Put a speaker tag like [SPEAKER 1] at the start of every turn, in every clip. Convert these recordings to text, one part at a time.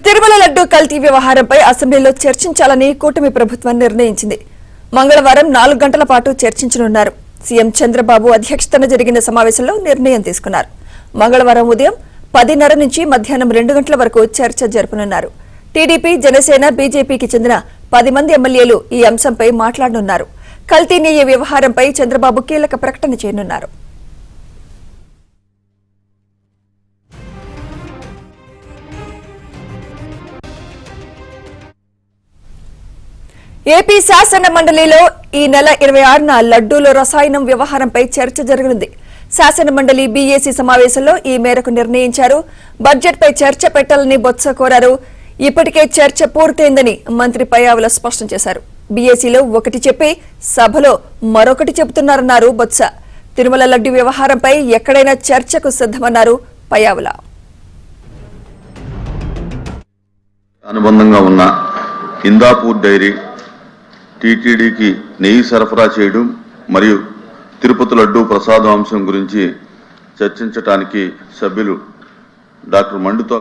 [SPEAKER 1] తిరుమల లడ్డూ కల్తీ వ్యవహారంపై అసెంబ్లీలో చర్చించాలని కూటమి ప్రభుత్వం నిర్ణయించింది. మంగళవారం 4 గంటల పాటు చర్చించనున్నారు. సీఎం చంద్రబాబు అధ్యక్షతన జరిగిన సమావేశంలో నిర్ణయం తీసుకున్నారు. మంగళవారం ఉదయం 10:30 నుంచి మధ్యాహ్నం 2 గంటల వరకు చర్చ జరపనున్నారు. టీడీపీ, జనసేన, బీజేపీకి చెందిన 10 మంది ఎమ్మెల్యేలు ఈ అంశంపై మాట్లాడనున్నారు. కల్తీ నెయ్యి వ్యవహారంపై చంద్రబాబు కీలక ప్రకటన చేయనున్నారు. ఏపీ శాసన మండలిలో ఈ నెల 26న లడ్డూలో రసాయనం వ్యవహారంపై చర్చ జరగనుంది. శాసన మండలి బీఏసీ సమావేశంలో ఈ మేరకు నిర్ణయించారు. బడ్జెట్పై చర్చ పెట్టాలని బొత్స కోరారు. ఇప్పటికే చర్చ పూర్తయిందని మంత్రి పయ్యావుల స్పష్టం చేశారు. బీఏసీలో ఒకటి చెప్పి సభలో మరొకటి చెబుతున్నారన్నారు బొత్స. తిరుమల లడ్డూ వ్యవహారంపై ఎక్కడైనా చర్చకు సిద్ధమన్నారు పయ్యావుల.
[SPEAKER 2] అనుబంధంగా ఉన్న హిందాపూర్ డైరీ టీటీడీకి నెయ్యి సరఫరా చేయడం మరియు తిరుపతి లడ్డూ ప్రసాదం అంశం గురించి చర్చించడానికి సభ్యులు డాక్టర్ మండుతో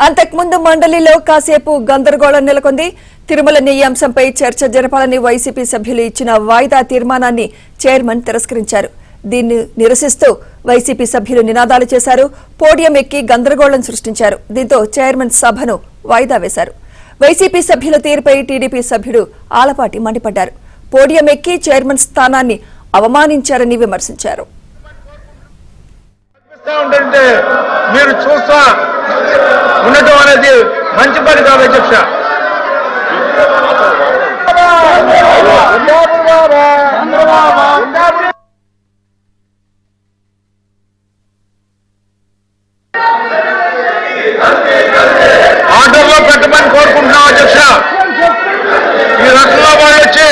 [SPEAKER 1] అంతకుముందు మండలిలో కాసేపు గందరగోళం నెలకొంది. తిరుమల నెయ్యి అంశంపై చర్చ జరపాలని వైసీపీ సభ్యులు ఇచ్చిన వాయిదా తీర్మానాన్ని చైర్మన్ తిరస్కరించారు. దీన్ని నిరసిస్తూ వైసీపీ సభ్యులు నినాదాలు చేశారు. పోడియం ఎక్కి గందరగోళం సృష్టించారు. దీంతో చైర్మన్ సభను వాయిదా వేశారు. వైసీపీ సభ్యుల తీరుపై టీడీపీ సభ్యుడు ఆలపాటి మండిపడ్డారు. పోడియం ఎక్కి చైర్మన్ స్థానాన్ని అవమానించారని విమర్శించారు.
[SPEAKER 3] మీరు చూస్తా ఉండటం అనేది మంచి పని కాదు అధ్యక్ష. ఆర్డర్లో పెట్టమని కోరుకుంటున్నాం అధ్యక్ష. ఈ రకంగా వాళ్ళు వచ్చి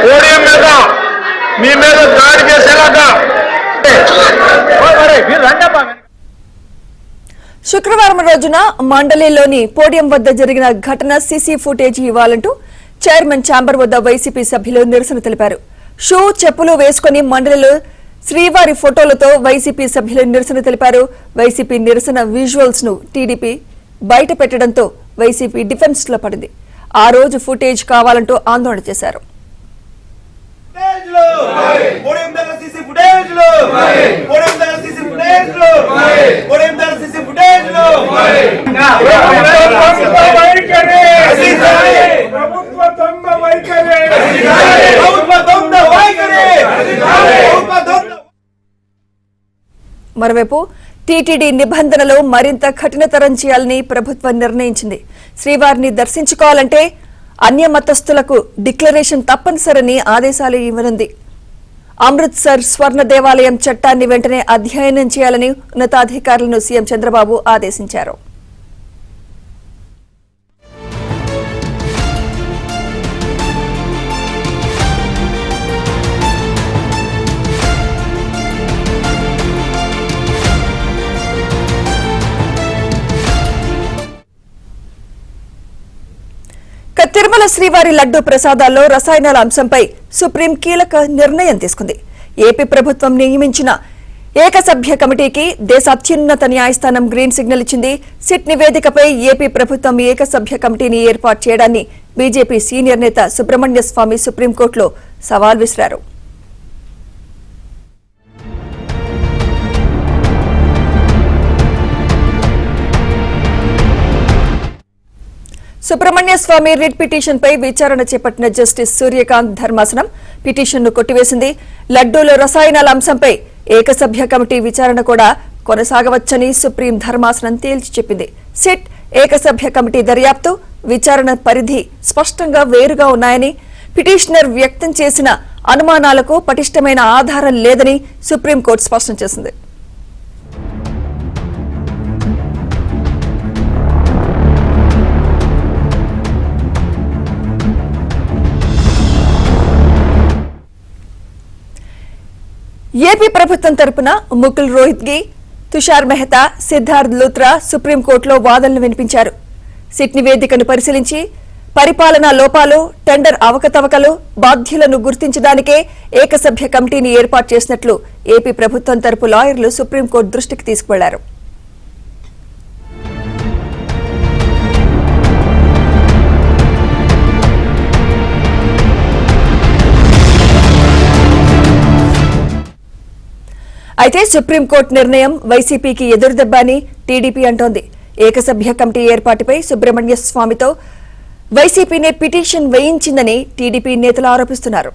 [SPEAKER 3] పోడియం మీద మీ మీద దాడి చేసేలాగా
[SPEAKER 1] శుక్రవారం రోజున మండలిలోని పోడియం వద్ద జరిగిన ఘటన సీసీ ఫుటేజీ ఇవ్వాలంటూ చైర్మన్ ఛాంబర్ వద్ద వైసీపీ సభ్యులు నిరసన తెలిపారు. షూ, చెప్పులు వేసుకుని మండలిలో శ్రీవారి ఫోటోలతో వైసీపీ సభ్యులు నిరసన తెలిపారు. వైసీపీ నిరసన విజువల్స్ ను టీడీపీ బయట పెట్టడంతో వైసీపీ డిఫెన్స్ లో పడింది. ఆ రోజు ఫుటేజ్ కావాలంటూ ఆందోళన చేశారు. మరోవైపు టీటీడీ నిబంధనలు మరింత కఠినతరం చేయాలని ప్రభుత్వం నిర్ణయించింది. శ్రీవారిని దర్శించుకోవాలంటే అన్య మతస్థులకు డిక్లరేషన్ తప్పనిసరని ఆదేశాలు ఇవ్వనుంది. అమృత్సర్ స్వర్ణ దేవాలయం చట్టాన్ని వెంటనే అధ్యయనం చేయాలని ఉన్నతాధికారులను సీఎం చంద్రబాబు ఆదేశించారు. తిరుమల శ్రీవారి లడ్డూ ప్రసాదాల్లో రసాయనాల అంశంపై సుప్రీం కీలక నిర్ణయం తీసుకుంది. ఏపీ ప్రభుత్వం నియమించిన ఏకసభ్య కమిటీకి దేశ అత్యున్నత న్యాయస్థానం గ్రీన్ సిగ్నల్ ఇచ్చింది. సిట్ నివేదికపై ఏపీ ప్రభుత్వం ఏకసభ్య కమిటీని ఏర్పాటు చేయడాన్ని బీజేపీ సీనియర్ నేత సుబ్రహ్మణ్య స్వామి సుప్రీంకోర్టులో సవాల్ విసిరారు. సుబ్రహ్మణ్య స్వామి రిట్ పిటిషన్ పై విచారణ చేపట్టిన జస్టిస్ సూర్యకాంత్ ధర్మాసనం పిటిషన్ను కొట్టివేసింది. లడ్డూలో రసాయనాల అంశంపై ఏకసభ్య కమిటీ విచారణ కూడా కొనసాగవచ్చని సుప్రీం ధర్మాసనం తేల్చి చెప్పింది. సిట్, ఏకసభ్య కమిటీ దర్యాప్తు, విచారణ పరిధి స్పష్టంగా వేరుగా ఉన్నాయని, పిటిషనర్ వ్యక్తం చేసిన అనుమానాలకు పటిష్టమైన ఆధారం లేదని సుప్రీంకోర్టు స్పష్టం చేసింది. ఏపీ ప్రభుత్వం తరపున ముకుల్ రోహిత్గి, తుషార్ మెహతా, సిద్ధార్థ్ లూత్రా సుప్రీంకోర్టులో వాదనలు వినిపించారు. సిట్ నివేదికను పరిశీలించి పరిపాలనా లోపాలు, టెండర్ అవకతవకలు, బాధ్యులను గుర్తించడానికే ఏకసభ్య కమిటీని ఏర్పాటు చేసినట్లు ఏపీ ప్రభుత్వం తరపు లాయర్లు సుప్రీంకోర్టు దృష్టికి తీసుకువెళ్లారు. అయితే సుప్రీంకోర్టు నిర్ణయం వైసీపీకి ఎదురుదెబ్బ అని టీడీపీ అంటోంది. ఏకసభ్య కమిటీ ఏర్పాటుపై సుబ్రహ్మణ్య స్వామితో వైసీపీనే పిటిషన్ వేయించిందని టీడీపీ నేతలు ఆరోపిస్తున్నారు.